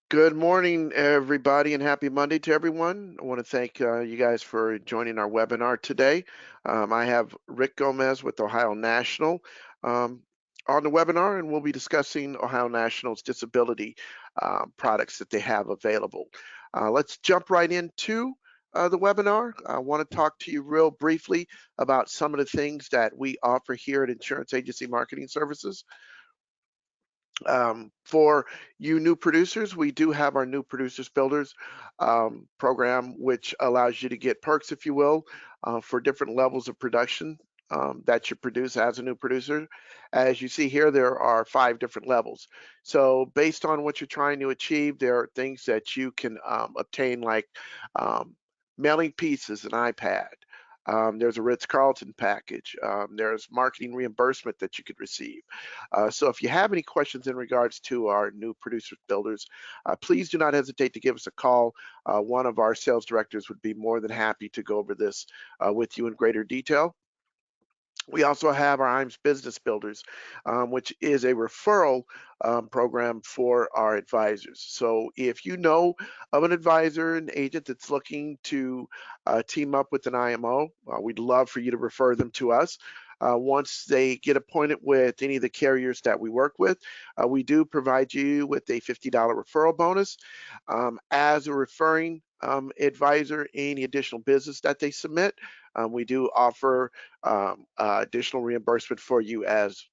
Good morning, everybody, and happy Monday to everyone. I want to thank you guys for joining our webinar today. I have Rick Gomez with Ohio National um, on the webinar, and we'll be discussing Ohio National's disability products that they have available. Let's jump right into the webinar. I want to talk to you real briefly about some of the things that we offer here at Insurance Agency Marketing Services. For you new producers, we do have our new producers builders program, which allows you to get perks, if you will, for different levels of production that you produce as a new producer. As you see here, there are 5 different levels. So based on what you're trying to achieve, there are things that you can obtain, like um, mailing pieces, an iPad. There's a Ritz-Carlton package. There's marketing reimbursement that you could receive. So if you have any questions in regards to our new producers builders, please do not hesitate to give us a call. One of our sales directors would be more than happy to go over this with you in greater detail. We also have our IMS Business Builders, which is a referral program for our advisors. So if you know of an advisor, an agent that's looking to team up with an IMO, we'd love for you to refer them to us. Once they get appointed with any of the carriers that we work with, we do provide you with a $50 referral bonus. As a referring advisor, any additional business that they submit, we do offer additional reimbursement for you as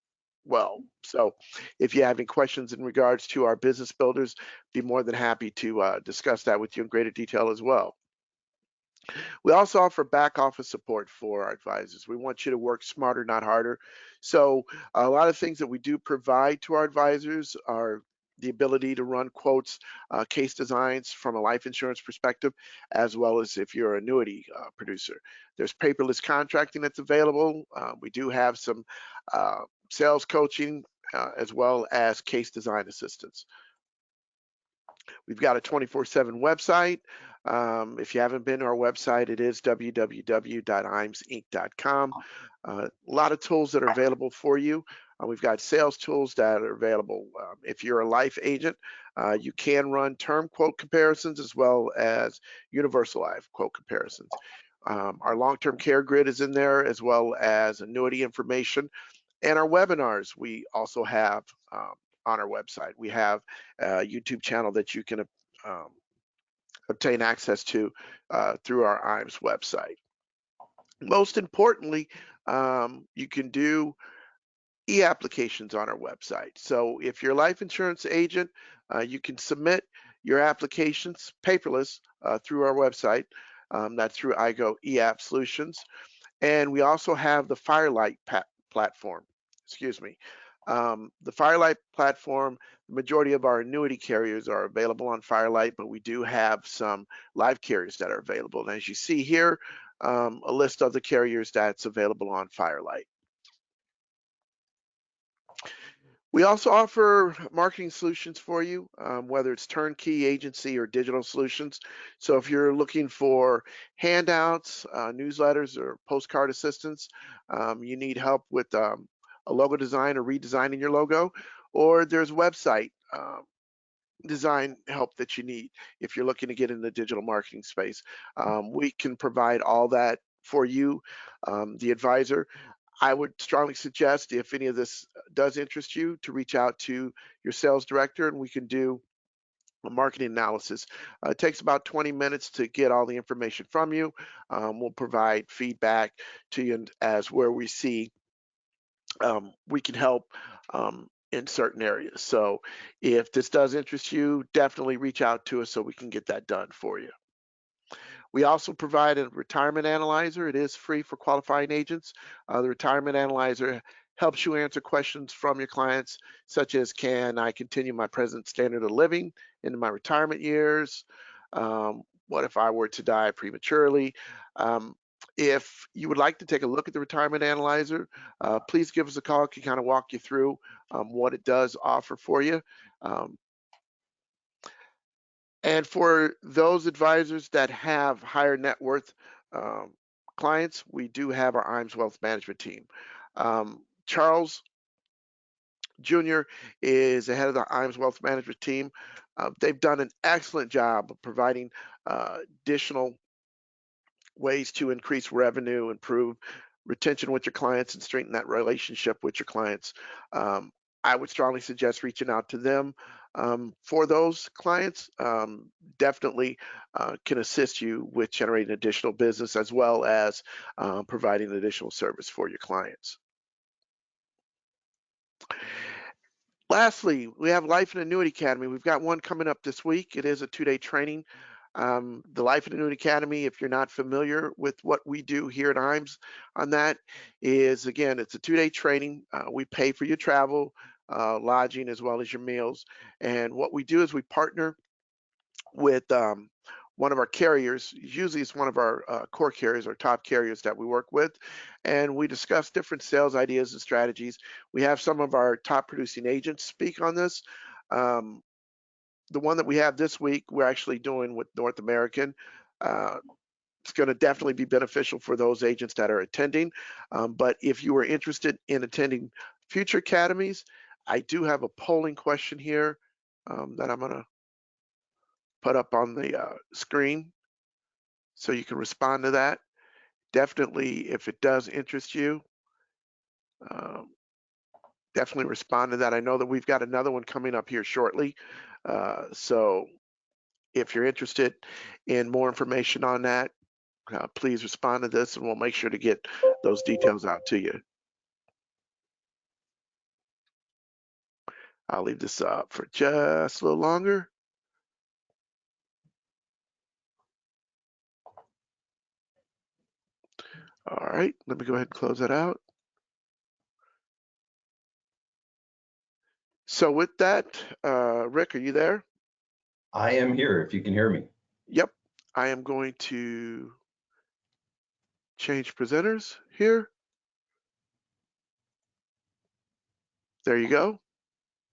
well. So if you have any questions in regards to our business builders, be more than happy to discuss that with you in greater detail as well. We also offer back office support for our advisors. We want you to work smarter, not harder. So a lot of things that we do provide to our advisors are the ability to run quotes, case designs from a life insurance perspective, as well as if you're an annuity producer. There's paperless contracting that's available. We do have some sales coaching as well as case design assistance. We've got a 24/7 website. If you haven't been to our website, it is www.imsinc.com. A lot of tools that are available for you. We've got sales tools that are available. If you're a life agent, you can run term quote comparisons as well as universal life quote comparisons. Our long-term care grid is in there, as well as annuity information. And our webinars, we also have on our website. We have a YouTube channel that you can um, obtain access to through our IMS website. Most importantly, you can do e-applications on our website. So if you're a life insurance agent, you can submit your applications paperless through our website. That's through IGO eApp Solutions. And we also have the Firelight platform. Excuse me. The Firelight platform, the majority of our annuity carriers are available on Firelight, but we do have some live carriers that are available. And as you see here, a list of the carriers that's available on Firelight. We also offer marketing solutions for you, whether it's turnkey agency or digital solutions. So if you're looking for handouts, newsletters, or postcard assistance, you need help with a logo design or redesigning your logo, or there's website design help that you need if you're looking to get in the digital marketing space. We can provide all that for you, the advisor. I would strongly suggest, if any of this does interest you, to reach out to your sales director and we can do a marketing analysis. It takes about 20 minutes to get all the information from you. We'll provide feedback to you as where we see we can help in certain areas. So if this does interest you, definitely reach out to us so we can get that done for you. We also provide a retirement analyzer. It is free for qualifying agents. The retirement analyzer helps you answer questions from your clients, such as, can I continue my present standard of living into my retirement years? What if I were to die prematurely? If you would like to take a look at the retirement analyzer, please give us a call. I can kind of walk you through what it does offer for you. And for those advisors that have higher net worth clients, we do have our IMS Wealth Management team. Charles Jr. is the head of the IAMS Wealth Management team. They've done an excellent job of providing additional ways to increase revenue, improve retention with your clients, and strengthen that relationship with your clients. I would strongly suggest reaching out to them for those clients. Definitely can assist you with generating additional business as well as providing additional service for your clients. Lastly, we have Life and Annuity Academy. We've got one coming up this week. It is a 2-day training. The Life and Annuity Academy, if you're not familiar with what we do here at IAMS on that, is, again, it's a 2-day training. We pay for your travel, lodging, as well as your meals. And what we do is we partner with one of our carriers. Usually it's one of our core carriers or top carriers that we work with, and we discuss different sales ideas and strategies. We have some of our top producing agents speak on this. The one that we have this week, we're actually doing with North American. It's going to definitely be beneficial for those agents that are attending. But if you are interested in attending future academies, I do have a polling question here that I'm going to put up on the screen so you can respond to that. Definitely, if it does interest you, definitely respond to that. I know that we've got another one coming up here shortly. So if you're interested in more information on that, please respond to this and we'll make sure to get those details out to you. I'll leave this up for just a little longer. All right, let me go ahead and close that out. So with that, Rick, are you there? I am here, if you can hear me. Yep, I am going to change presenters here. There you go.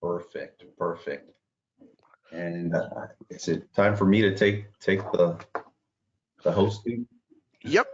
Perfect, perfect. And is it time for me to take the hosting? Yep.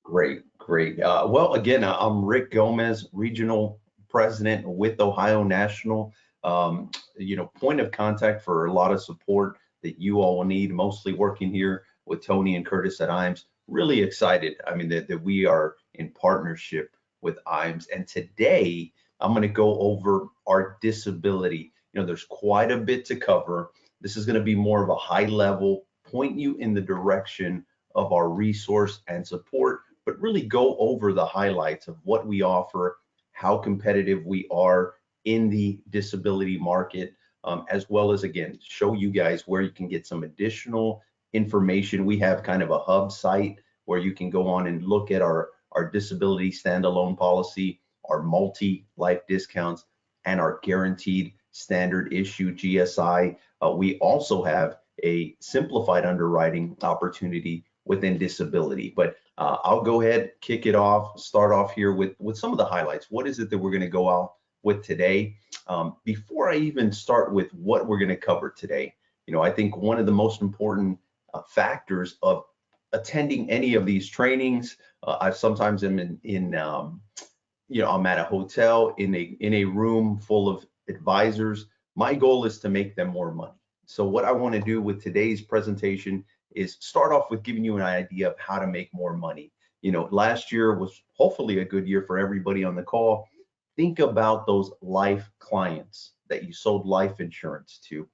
Great, great. Well, again, I'm Rick Gomez, Regional President with Ohio National. Point of contact for a lot of support that you all will need, mostly working here with Tony and Curtis at IAMS. Really excited, I mean, that we are in partnership with IAMS. And today, I'm going to go over our disability. There's quite a bit to cover. This is going to be more of a high level, point you in the direction of our resource and support, but really go over the highlights of what we offer, how competitive we are in the disability market, as well as, again, show you guys where you can get some additional information. We have kind of a hub site where you can go on and look at our disability standalone policy, our multi-life discounts, and our guaranteed standard issue GSI. We also have a simplified underwriting opportunity within disability. But I'll go ahead, kick it off, start off here with some of the highlights. What is it that we're going to go out with today? Before I even start with what we're going to cover today, I think one of the most important factors of attending any of these trainings, I sometimes am I'm at a hotel in a room full of advisors. My goal is to make them more money. So what I want to do with today's presentation is start off with giving you an idea of how to make more money. Last year was hopefully a good year for everybody on the call. Think about those life clients that you sold life insurance to.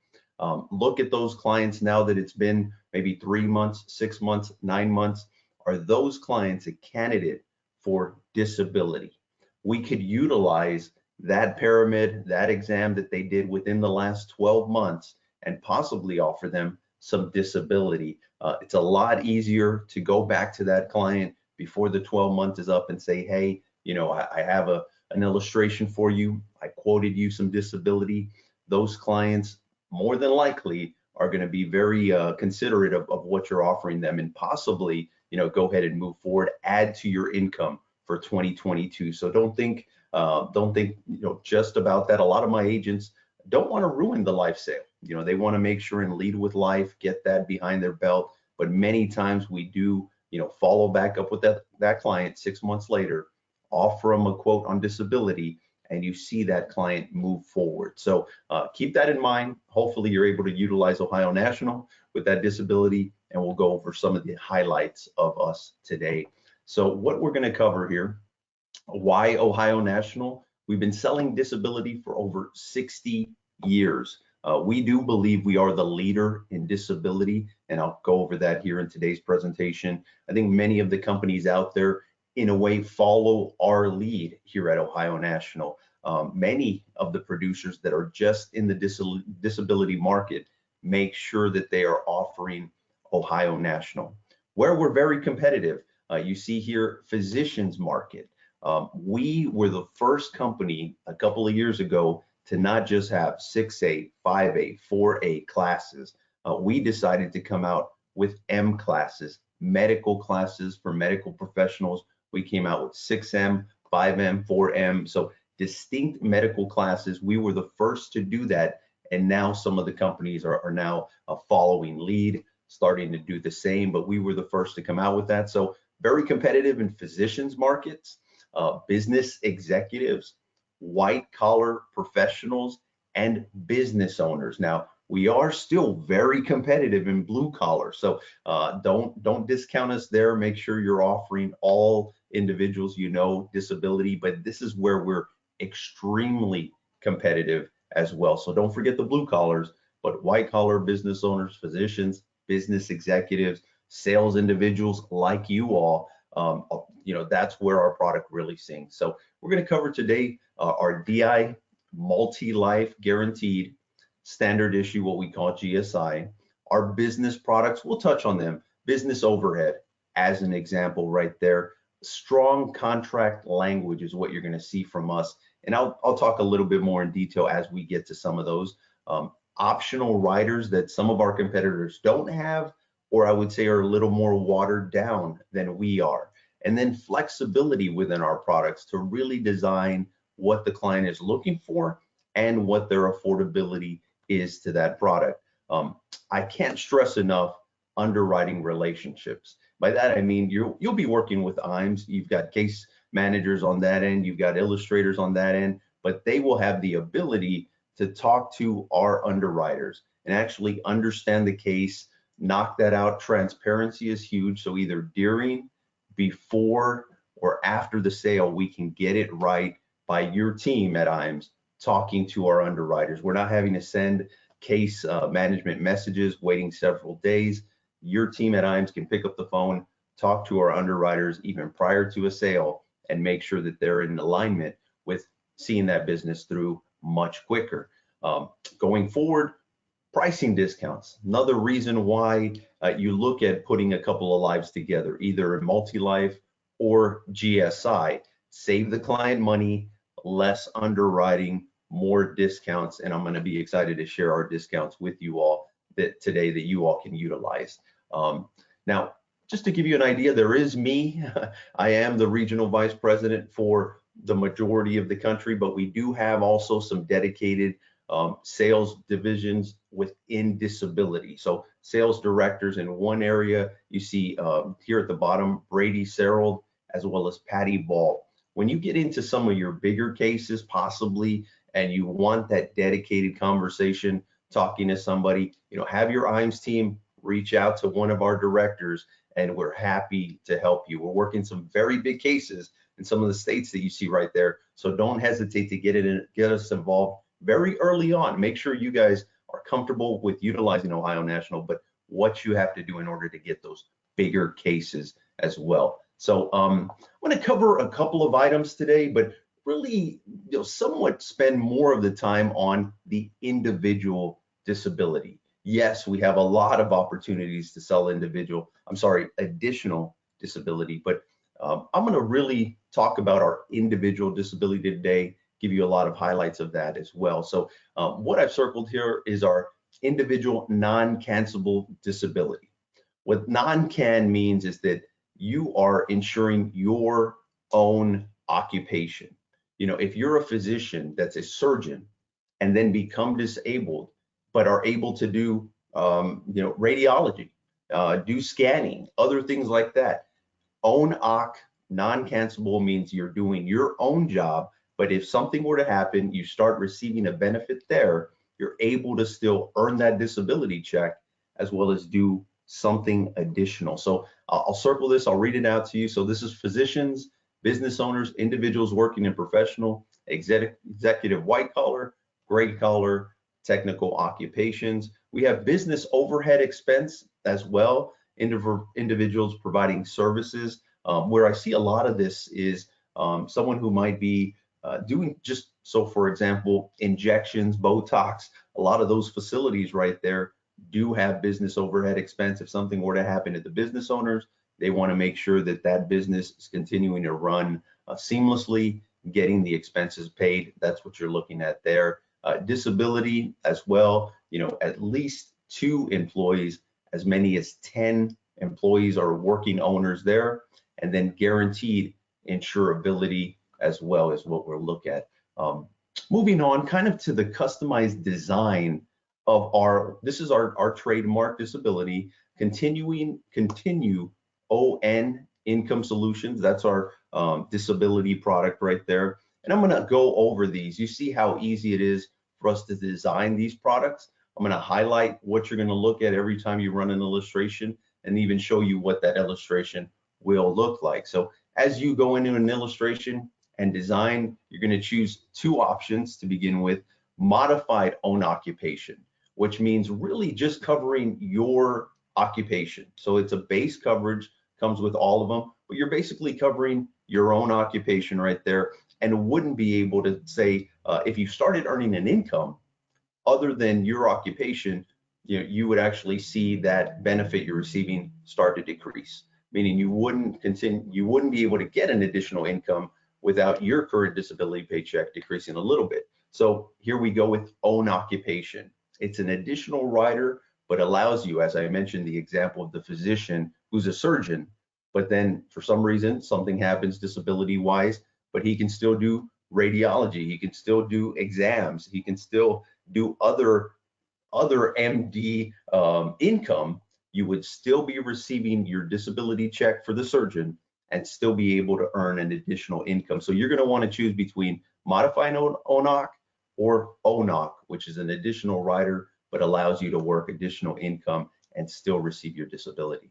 Look at those clients now that it's been maybe 3 months, 6 months, 9 months. Are those clients a candidate for disability? We could utilize that pyramid, that exam that they did within the last 12 months and possibly offer them some disability. It's a lot easier to go back to that client before the 12 months is up and say, hey, I have an illustration for you. I quoted you some disability. Those clients more than likely are going to be very considerate of what you're offering them, and possibly, go ahead and move forward, add to your income for 2022. So don't think just about that. A lot of my agents don't want to ruin the life sale. They want to make sure and lead with life, get that behind their belt. But many times we do, follow back up with that client 6 months later, offer them a quote on disability, and you see that client move forward. So keep that in mind. Hopefully you're able to utilize Ohio National with that disability, and we'll go over some of the highlights of us today. So what we're going to cover here: why Ohio National? We've been selling disability for over 60 years. We do believe we are the leader in disability, and I'll go over that here in today's presentation. I think many of the companies out there, in a way, follow our lead here at Ohio National. Many of the producers that are just in the disability market make sure that they are offering Ohio National. Where we're very competitive, you see here, physicians market. We were the first company a couple of years ago to not just have 6A, 5A, 4A classes. We decided to come out with M classes, medical classes for medical professionals. We came out with 6M, 5M, 4M, so distinct medical classes. We were the first to do that, and now some of the companies are now following lead, starting to do the same, but we were the first to come out with that. So very competitive in physicians markets, business executives, white collar professionals, and business owners. Now, we are still very competitive in blue collar, so don't discount us there. Make sure you're offering all individuals, disability, but this is where we're extremely competitive as well. So don't forget the blue collars, but white collar business owners, physicians, business executives, sales individuals like you all, that's where our product really sings. So we're going to cover today our DI multi-life guaranteed standard issue, what we call GSI, our business products. We'll touch on them. Business overhead as an example right there. Strong contract language is what you're going to see from us, and I'll talk a little bit more in detail as we get to some of those. Optional riders that some of our competitors don't have, or I would say are a little more watered down than we are. And then flexibility within our products to really design what the client is looking for and what their affordability is to that product. I can't stress enough underwriting relationships. By that I mean you'll be working with IMS. You've got case managers on that end, you've got illustrators on that end, but they will have the ability to talk to our underwriters and actually understand the case, knock that out. Transparency is huge. So either during, before, or after the sale, we can get it right by your team at IMS talking to our underwriters. We're not having to send case management messages, waiting several days. Your team at IMS can pick up the phone, talk to our underwriters even prior to a sale, and make sure that they're in alignment with seeing that business through much quicker. Going forward, pricing discounts. Another reason why you look at putting a couple of lives together, either multi-life or GSI. Save the client money, less underwriting, more discounts, and I'm going to be excited to share our discounts with you all today that you all can utilize. Now, just to give you an idea, there is me. I am the regional vice president for the majority of the country, but we do have also some dedicated sales divisions within disability. So sales directors in one area, you see here at the bottom, Brady Serold, as well as Patty Ball. When you get into some of your bigger cases, possibly, and you want that dedicated conversation, talking to somebody, have your IMS team reach out to one of our directors, and we're happy to help you. We're working some very big cases in some of the states that you see right there. So don't hesitate to get us involved very early on. Make sure you guys are comfortable with utilizing Ohio National, but what you have to do in order to get those bigger cases as well. So I'm going to cover a couple of items today, but really somewhat spend more of the time on the individual disability. Yes, we have a lot of opportunities to sell additional disability, but I'm going to really talk about our individual disability today, give you a lot of highlights of that as well. So what I've circled here is our individual non-cancellable disability. What non-can means is that you are insuring your own occupation. If you're a physician that's a surgeon and then become disabled, but are able to do, radiology, do scanning, other things like that. Own OC, non-cancellable means you're doing your own job But if something were to happen, you start receiving a benefit there, you're able to still earn that disability check as well as do something additional. So I'll circle this, I'll read it out to you. So this is physicians, business owners, individuals working in professional, executive white collar, gray collar, technical occupations. We have business overhead expense as well, individuals providing services. Where I see a lot of this is someone who might be doing just, so for example, injections, Botox, a lot of those facilities right there do have business overhead expense. If something were to happen to the business owners, they want to make sure that that business is continuing to run seamlessly, getting the expenses paid. That's what you're looking at there. Disability as well, at least 2 employees, as many as 10 employees are working owners there, and then guaranteed insurability as well as what we'll look at. Moving on kind of to the customized design of this is our trademark disability, continue ON income solutions. That's our disability product right there. And I'm gonna go over these. You see how easy it is for us to design these products. I'm gonna highlight what you're gonna look at every time you run an illustration and even show you what that illustration will look like. So as you go into an illustration and design, you're gonna choose 2 options to begin with. Modified own occupation, which means really just covering your occupation. So it's a base coverage, comes with all of them, but you're basically covering your own occupation right there, and wouldn't be able to say, if you started earning an income other than your occupation, you would actually see that benefit you're receiving start to decrease, meaning you wouldn't be able to get an additional income without your current disability paycheck decreasing a little bit. So here we go with own occupation. It's an additional rider, but allows you, as I mentioned, the example of the physician who's a surgeon, but then for some reason, something happens disability wise, but he can still do radiology, he can still do exams, he can still do other MD income. You would still be receiving your disability check for the surgeon and still be able to earn an additional income. So you're going to want to choose between modified ONOC or ONOC, which is an additional rider, but allows you to work additional income and still receive your disability.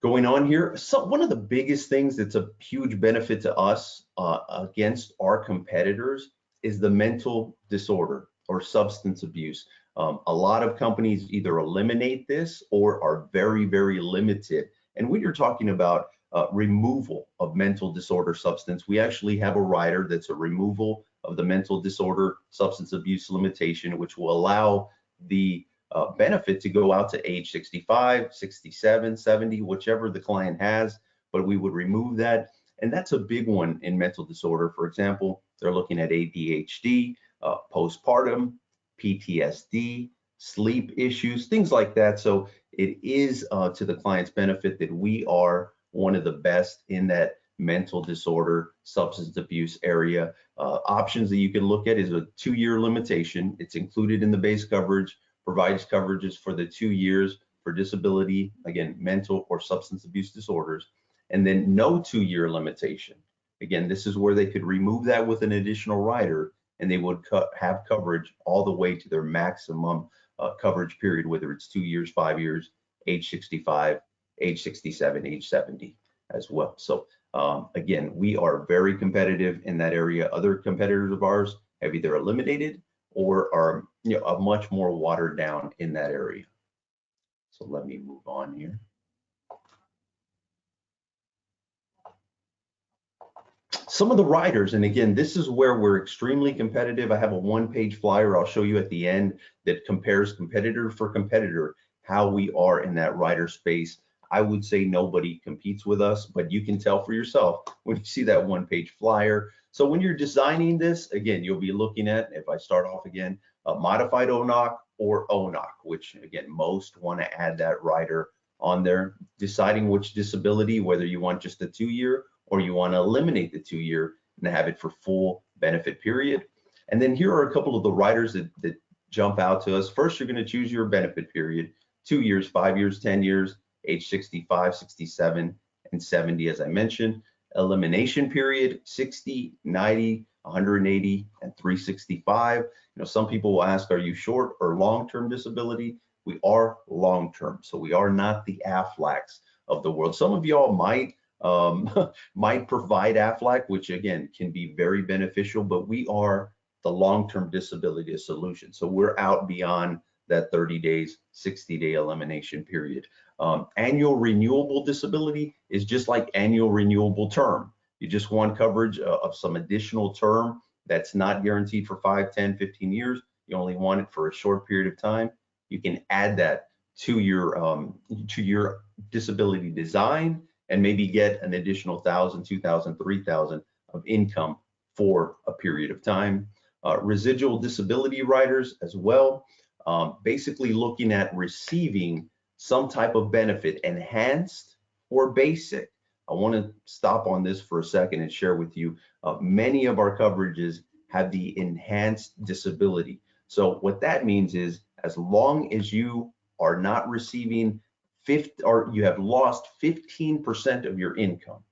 Going on here, so one of the biggest things that's a huge benefit to us against our competitors is the mental disorder or substance abuse. A lot of companies either eliminate this or are very, very limited. And when you're talking about removal of mental disorder substance, we actually have a rider that's a removal of the mental disorder substance abuse limitation, which will allow the benefit to go out to age 65, 67, 70, whichever the client has, but we would remove that. And that's a big one in mental disorder. For example, they're looking at ADHD, postpartum, PTSD, sleep issues, things like that. So it is to the client's benefit that we are one of the best in that mental disorder substance abuse area. Options that you can look at is a 2-year limitation. It's included in the base coverage, provides coverages for the 2 years for disability, again, mental or substance abuse disorders, and then no 2-year limitation. Again, this is where they could remove that with an additional rider and they would have coverage all the way to their maximum coverage period, whether it's 2 years, 5 years, age 65, age 67, age 70 as well. So again, we are very competitive in that area. Other competitors of ours have either eliminated or are much more watered down in that area. So let me move on here. Some of the riders, and again, this is where we're extremely competitive. I have a 1-page flyer I'll show you at the end that compares competitor for competitor, how we are in that rider space. I would say nobody competes with us, but you can tell for yourself when you see that 1-page flyer. So when you're designing this, again, you'll be looking at, if I start off again, a modified ONOC or ONOC, which again, most want to add that rider on there, deciding which disability, whether you want just a 2-year or you want to eliminate the 2-year and have it for full benefit period. And then here are a couple of the riders that jump out to us. First, you're going to choose your benefit period, 2 years, 5 years, 10 years, age 65, 67, and 70, as I mentioned. elimination period, 60, 90, 180, and 365. Some people will ask, are you short or long-term disability? We are long-term, so we are not the Aflacs of the world. Some of y'all might might provide Aflac, which again can be very beneficial, but we are the long-term disability solution. So we're out beyond that 30 days, 60-day elimination period. Annual renewable disability is just like annual renewable term. You just want coverage of some additional term that's not guaranteed for 5, 10, 15 years. You only want it for a short period of time. You can add that to your disability design and maybe get an additional 1,000, 2,000, 3,000 of income for a period of time. Residual disability riders as well, basically looking at receiving some type of benefit, enhanced or basic. I want to stop on this for a second and share with you, many of our coverages have the enhanced disability. So what that means is, as long as you are not receiving or you have lost 15% of your income,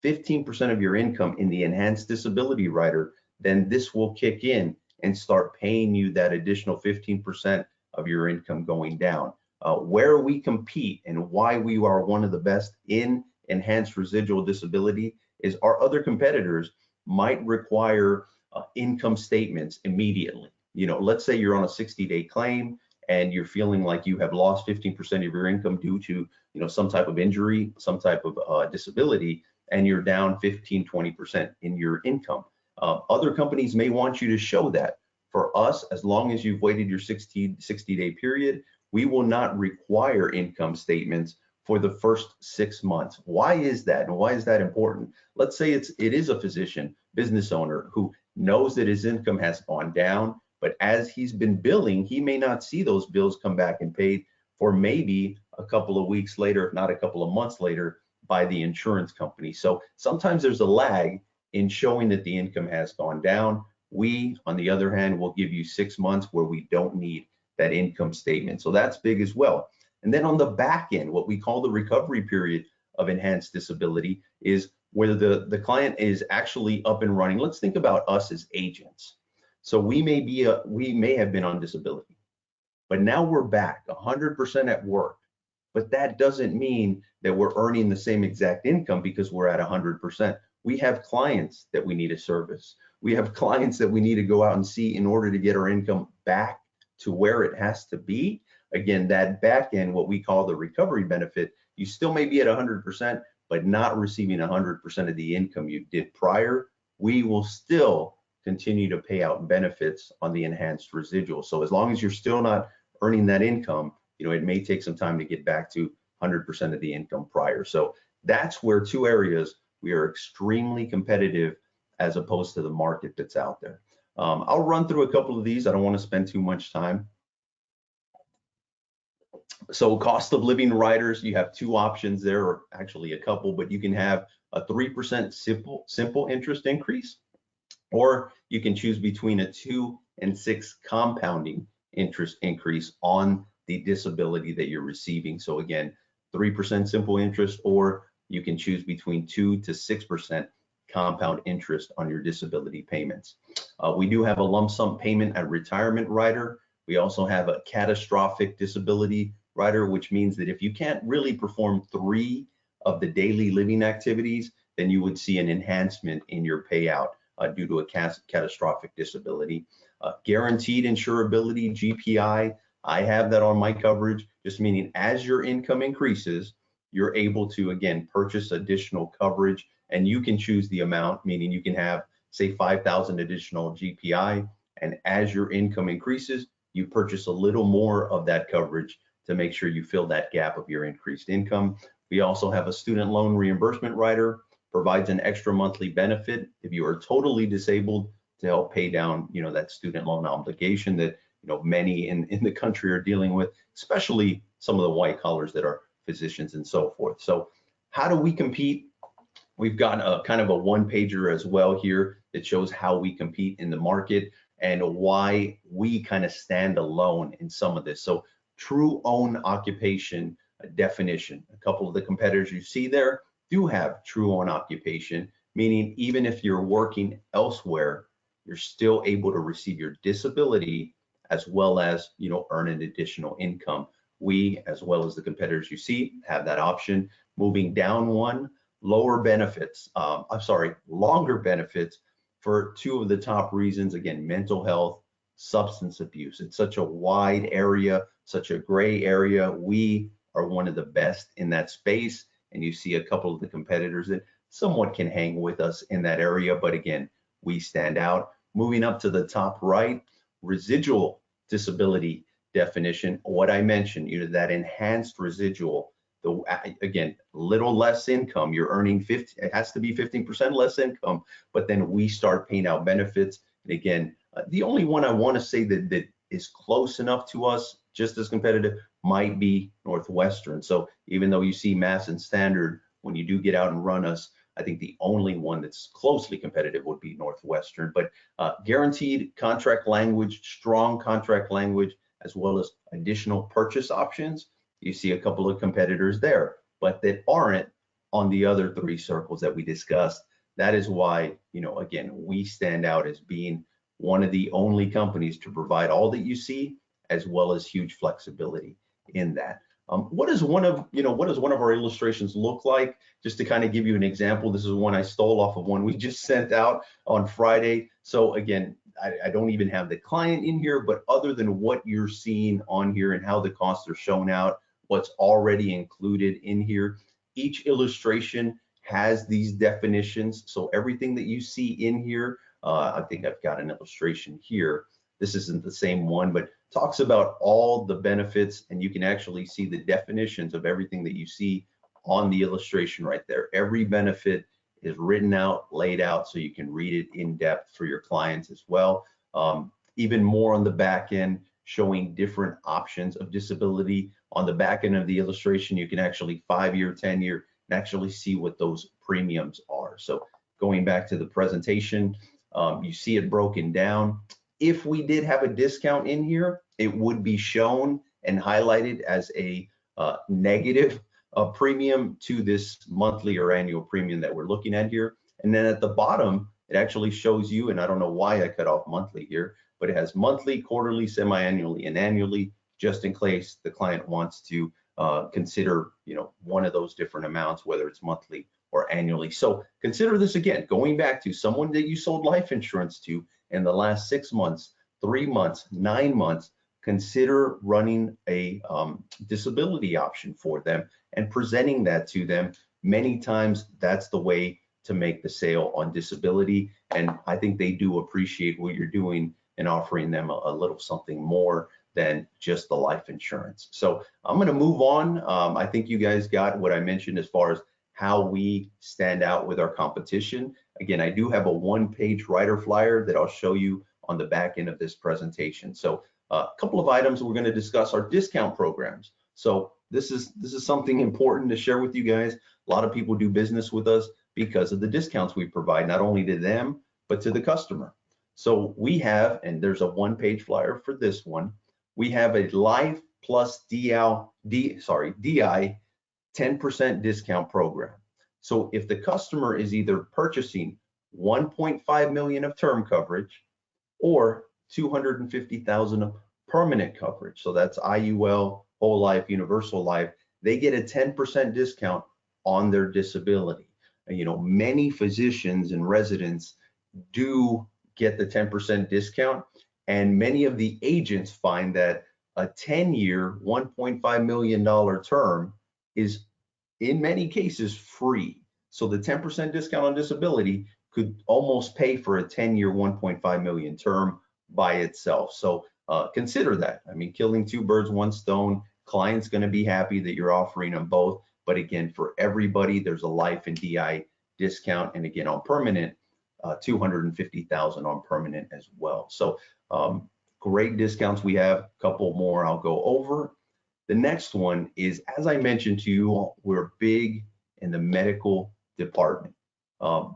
15% of your income in the enhanced disability rider, then this will kick in and start paying you that additional 15% of your income going down. Where we compete and why we are one of the best in enhanced residual disability is our other competitors might require income statements immediately. Let's say you're on a 60-day claim and you're feeling like you have lost 15% of your income due to some type of injury, some type of disability, and you're down 15, 20% in your income. Other companies may want you to show that. For us, as long as you've waited your 60-day period, we will not require income statements for the first 6 months. Why is that? And why is that important? Let's say it is a physician, business owner who knows that his income has gone down, but as he's been billing, he may not see those bills come back and paid for maybe a couple of weeks later, if not a couple of months later, by the insurance company. So sometimes there's a lag in showing that the income has gone down. We, on the other hand, will give you 6 months where we don't need that income statement. So that's big as well. And then on the back end, what we call the recovery period of enhanced disability is where the client is actually up and running. Let's think about us as agents. So we may have been on disability, but now we're back 100% at work. But that doesn't mean that we're earning the same exact income because we're at 100%. We have clients that we need to service. We have clients that we need to go out and see in order to get our income back to where it has to be. Again, that back end, what we call the recovery benefit, you still may be at 100%, but not receiving 100% of the income you did prior. We will still continue to pay out benefits on the enhanced residual. So as long as you're still not earning that income, it may take some time to get back to 100% of the income prior. So that's where 2 areas we are extremely competitive as opposed to the market that's out there. I'll run through a couple of these. I don't want to spend too much time. So cost of living riders, you have 2 options there, or actually a couple, but you can have a 3% simple interest increase, or you can choose between a 2 and 6 compounding interest increase on the disability that you're receiving. So again, 3% simple interest, or you can choose between 2 to 6% compound interest on your disability payments. We do have a lump sum payment at retirement rider. We also have a catastrophic disability rider, which means that if you can't really perform 3 of the daily living activities, then you would see an enhancement in your payout due to a catastrophic disability. Guaranteed insurability, GPI, I have that on my coverage, just meaning as your income increases, you're able to, again, purchase additional coverage, and you can choose the amount, meaning you can have, say, 5,000 additional GPI, and as your income increases, you purchase a little more of that coverage to make sure you fill that gap of your increased income. We also have a student loan reimbursement rider, provides an extra monthly benefit if you are totally disabled to help pay down, that student loan obligation that, many in the country are dealing with, especially some of the white collars that are physicians and so forth. So how do we compete? We've got a kind of a 1-pager as well here that shows how we compete in the market and why we kind of stand alone in some of this. So true own occupation definition, a couple of the competitors you see there, do have true on occupation, meaning even if you're working elsewhere, you're still able to receive your disability as well as, earn an additional income. We, as well as the competitors you see, have that option. Moving down one, longer benefits for two of the top reasons. Again, mental health, substance abuse. It's such a wide area, such a gray area. We are one of the best in that space. And you see a couple of the competitors that somewhat can hang with us in that area. But again, we stand out. Moving up to the top right, residual disability definition, what I mentioned, that enhanced residual, again, little less income, you're earning it has to be 15% less income, but then we start paying out benefits. And again, the only one I want to say that is close enough to us, just as competitive, might be Northwestern. So even though you see Mass and Standard, when you do get out and run us, I think the only one that's closely competitive would be Northwestern. But guaranteed contract language, strong contract language, as well as additional purchase options. You see a couple of competitors there, but that aren't on the other three circles that we discussed. That is why, again, we stand out as being one of the only companies to provide all that you see, as well as huge flexibility in that. What does one of our illustrations look like? Just to kind of give you an example, this is one I stole off of one we just sent out on Friday. So again, I don't even have the client in here, but other than what you're seeing on here and how the costs are shown out, what's already included in here, each illustration has these definitions. So everything that you see in here, I think I've got an illustration here. This isn't the same one, but talks about all the benefits, and you can actually see the definitions of everything that you see on the illustration right there. Every benefit is written out, laid out, so you can read it in depth for your clients as well. Even more on the back end, showing different options of disability. On the back end of the illustration, you can actually 5-year, 10-year, and actually see what those premiums are. So going back to the presentation, you see it broken down. If we did have a discount in here, it would be shown and highlighted as a negative premium to this monthly or annual premium that we're looking at here. And then at the bottom, it actually shows you, and I don't know why I cut off monthly here, but it has monthly, quarterly, semi-annually, and annually, just in case the client wants to consider, one of those different amounts, whether it's monthly or annually. So consider this again, going back to someone that you sold life insurance to in the last 6 months, 3 months, 9 months, consider running a disability option for them and presenting that to them. Many times that's the way to make the sale on disability. And I think they do appreciate what you're doing and offering them a little something more than just the life insurance. So I'm going to move on. I think you guys got what I mentioned as far as how we stand out with our competition. Again, I do have a 1-page writer flyer that I'll show you on the back end of this presentation. So a couple of items we're going to discuss are discount programs. So this is something important to share with you guys. A lot of people do business with us because of the discounts we provide, not only to them, but to the customer. So we have, and there's a 1-page flyer for this one, we have a life plus DI 10% discount program. So if the customer is either purchasing 1.5 million of term coverage or 250,000 of permanent coverage, so that's IUL, whole life, universal life, they get a 10% discount on their disability. And, many physicians and residents do get the 10% discount, and many of the agents find that a 10-year, $1.5 million term is in many cases free. So the 10% discount on disability could almost pay for a 10-year, 1.5 million term by itself. So consider that. I mean, killing 2 birds, 1 stone. Client's going to be happy that you're offering them both. But again, for everybody, there's a life and DI discount. And again, on permanent, 250,000 on permanent as well. So great discounts we have. A couple more I'll go over. The next one is, as I mentioned to you, we're big in the medical department. A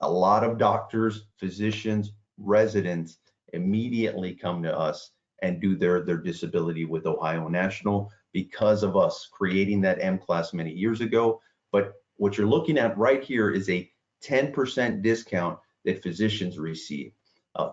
lot of doctors, physicians, residents immediately come to us and do their disability with Ohio National because of us creating that M class many years ago. But what you're looking at right here is a 10% discount that physicians receive.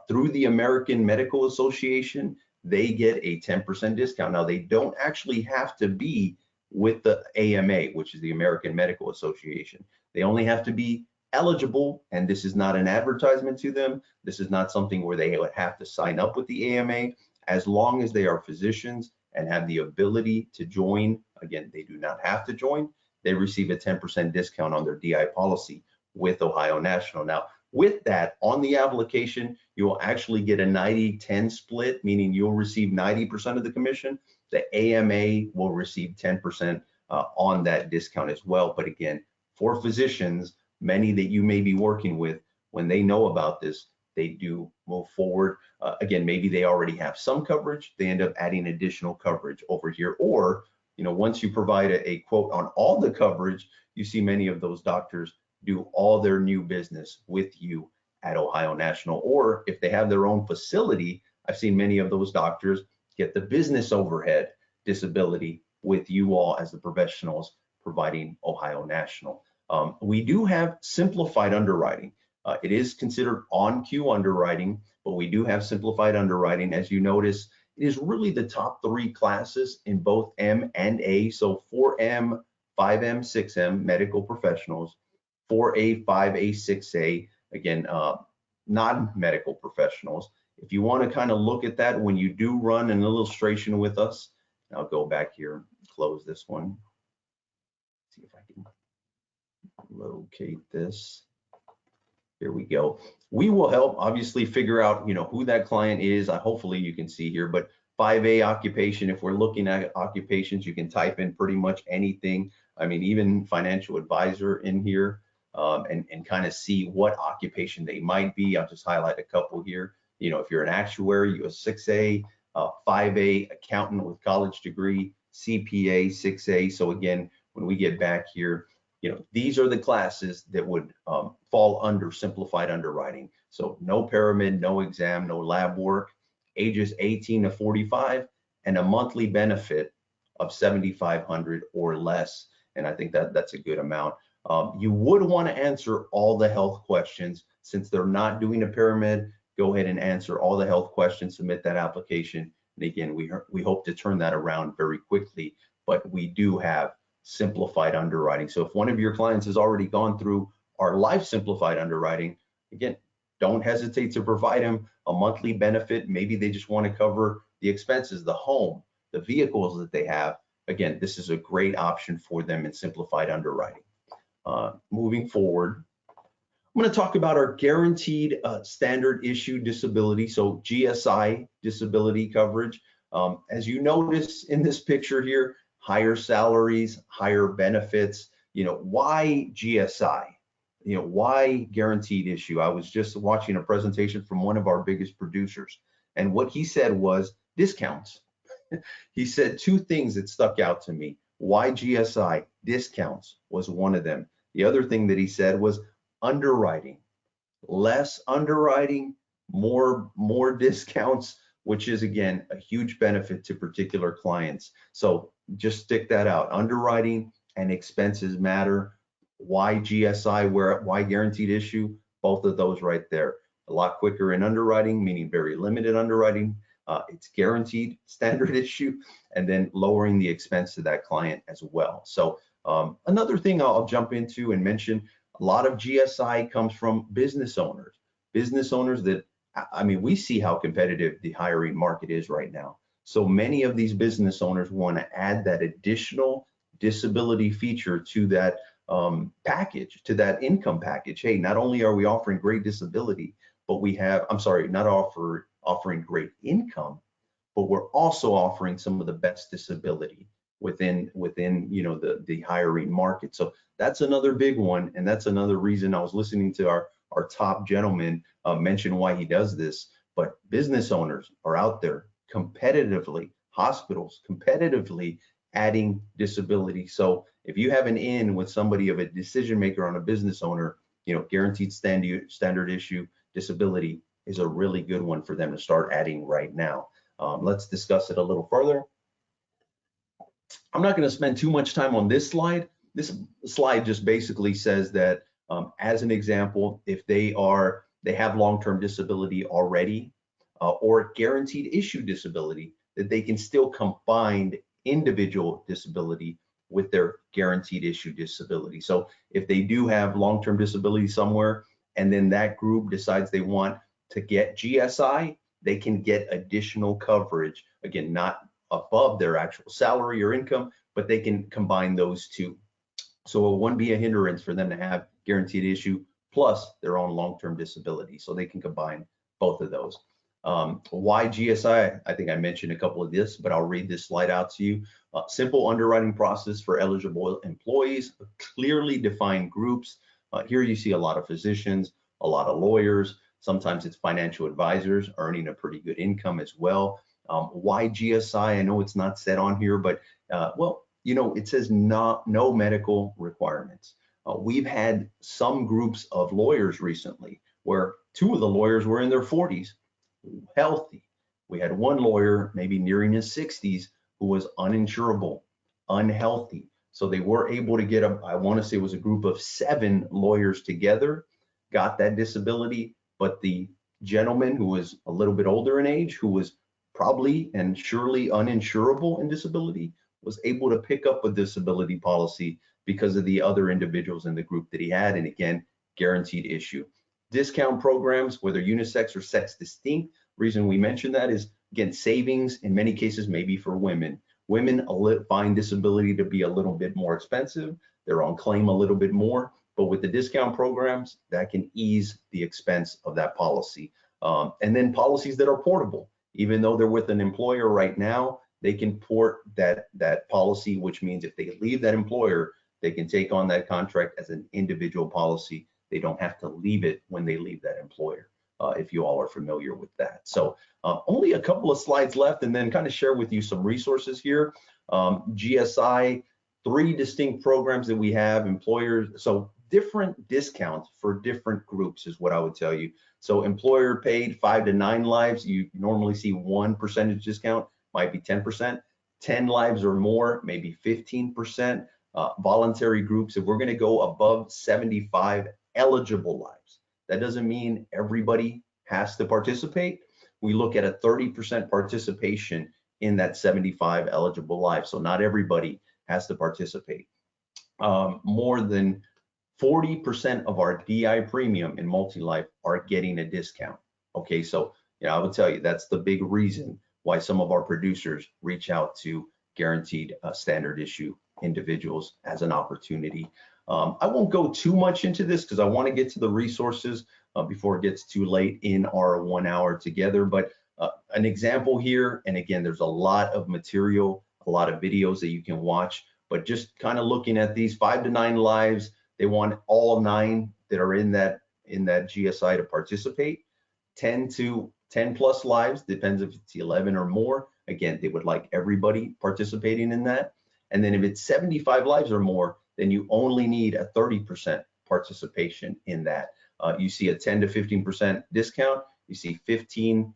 Through the American Medical Association, they get a 10% discount. Now, they don't actually have to be with the AMA, which is the American Medical Association. They only have to be eligible, and this is not an advertisement to them. This is not something where they would have to sign up with the AMA. As long as they are physicians and have the ability to join, again, they do not have to join, they receive a 10% discount on their DI policy with Ohio National. Now, with that, on the application, you will actually get a 90-10 split, meaning you'll receive 90% of the commission. The AMA will receive 10% on that discount as well. But again, for physicians, many that you may be working with, when they know about this, they do move forward. Again, maybe they already have some coverage, they end up adding additional coverage over here. Or, once you provide a quote on all the coverage, you see many of those doctors do all their new business with you at Ohio National. Or if they have their own facility, I've seen many of those doctors get the business overhead disability with you all as the professionals providing Ohio National. We do have simplified underwriting. It is considered on-cue underwriting, but we do have simplified underwriting. As you notice, it is really the top 3 classes in both M and A. So 4M, 5M, 6M, medical professionals, 4A, 5A, 6A, again, non-medical professionals. If you want to kind of look at that when you do run an illustration with us, I'll go back here, close this one. See if I can locate this. Here we go. We will help obviously figure out, who that client is. Hopefully you can see here, but 5A occupation, if we're looking at occupations, you can type in pretty much anything. I mean, even financial advisor in here, and kind of see what occupation they might be. I'll just highlight a couple here. If you're an actuary, you have 6A, 5A, accountant with college degree, CPA, 6A. So again, when we get back here, these are the classes that would fall under simplified underwriting. So no pyramid, no exam, no lab work, ages 18 to 45, and a monthly benefit of $7,500 or less. And I think that's a good amount. You would want to answer all the health questions. Since they're not doing a pyramid, go ahead and answer all the health questions, submit that application. And again, we hope to turn that around very quickly, but we do have simplified underwriting. So if one of your clients has already gone through our life simplified underwriting, again, don't hesitate to provide them a monthly benefit. Maybe they just want to cover the expenses, the home, the vehicles that they have. Again, this is a great option for them in simplified underwriting. Moving forward, I'm going to talk about our guaranteed standard issue disability, so GSI disability coverage. As you notice in this picture here, higher salaries, higher benefits. Why GSI? Why guaranteed issue? I was just watching a presentation from one of our biggest producers, and what he said was discounts. He said 2 things that stuck out to me. Why GSI? Discounts was one of them. The other thing that he said was underwriting. Less underwriting, more discounts, which is again a huge benefit to particular clients. So just stick that out. Underwriting and expenses matter. Why GSI? Why guaranteed issue? Both of those right there. A lot quicker in underwriting, meaning very limited underwriting. It's guaranteed standard issue, and then lowering the expense to that client as well. So another thing I'll jump into and mention, a lot of GSI comes from business owners that, I mean, we see how competitive the hiring market is right now. So many of these business owners want to add that additional disability feature to that package, to that income package. Hey, not only are we offering great disability, but we have, not offering great income, but we're also offering some of the best disability within the hiring market. So that's another big one, and that's another reason I was listening to our top gentleman mention why he does this. But business owners are out there competitively, hospitals competitively adding disability. So if you have an in with somebody of a decision maker on a business owner, guaranteed standard issue disability is a really good one for them to start adding right now. Let's discuss it a little further. I'm not going to spend too much time on this slide, this slide just basically says that, as an example, if they have long-term disability already, or guaranteed issue disability, that they can still combine individual disability with their guaranteed issue disability. So if they do have long-term disability somewhere, and then that group decides they want to get GSI, they can get additional coverage. Again, not above their actual salary or income, but they can combine those two. So it wouldn't be a hindrance for them to have guaranteed issue plus their own long-term disability. So they can combine both of those. Why GSI? I think I mentioned a couple of this, but I'll read this slide out to you. Simple underwriting process for eligible employees, clearly defined groups. Here you see a lot of physicians, a lot of lawyers. Sometimes it's financial advisors earning a pretty good income as well. Why GSI? I know it's not said on here, but well, you know, it says no medical requirements. We've had some groups of lawyers recently where two of the lawyers were in their 40s, healthy. We had one lawyer maybe nearing his 60s who was uninsurable, unhealthy. So they were able to get I want to say it was a group of 7 lawyers together, got that disability, but the gentleman who was a little bit older in age, who was probably and surely uninsurable in disability, was able to pick up a disability policy because of the other individuals in the group that he had. And again, guaranteed issue. Discount programs, whether unisex or sex distinct, reason we mention that is, again, savings in many cases maybe for women. Women find disability to be a little bit more expensive. They're on claim a little bit more, but with the discount programs, that can ease the expense of that policy. And then policies that are portable, even though they're with an employer right now, they can port that policy, which means if they leave that employer, they can take on that contract as an individual policy. They don't have to leave it when they leave that employer, if you all are familiar with that. So only a couple of slides left, and then kind of share with you some resources here. GSI, 3 distinct programs that we have, employers, so different discounts for different groups is what I would tell you. So employer paid 5 to 9 lives, you normally see 1% discount, might be 10%, 10 lives or more, maybe 15%. Voluntary groups, if we're going to go above 75 eligible lives, that doesn't mean everybody has to participate. We look at a 30% participation in that 75 eligible lives. So not everybody has to participate. More than 40% of our DI premium in multi-life are getting a discount. Okay, so I would tell you that's the big reason why some of our producers reach out to guaranteed standard issue individuals as an opportunity. I won't go too much into this because I want to get to the resources before it gets too late in our 1 hour together. But an example here, and again, there's a lot of material, a lot of videos that you can watch, but just kind of looking at these 5 to 9 lives, they want all 9 that are in that GSI to participate. 10 plus lives, depends if it's 11 or more. Again, they would like everybody participating in that. And then if it's 75 lives or more, then you only need a 30% participation in that. You see a 10 to 15% discount. You see 10,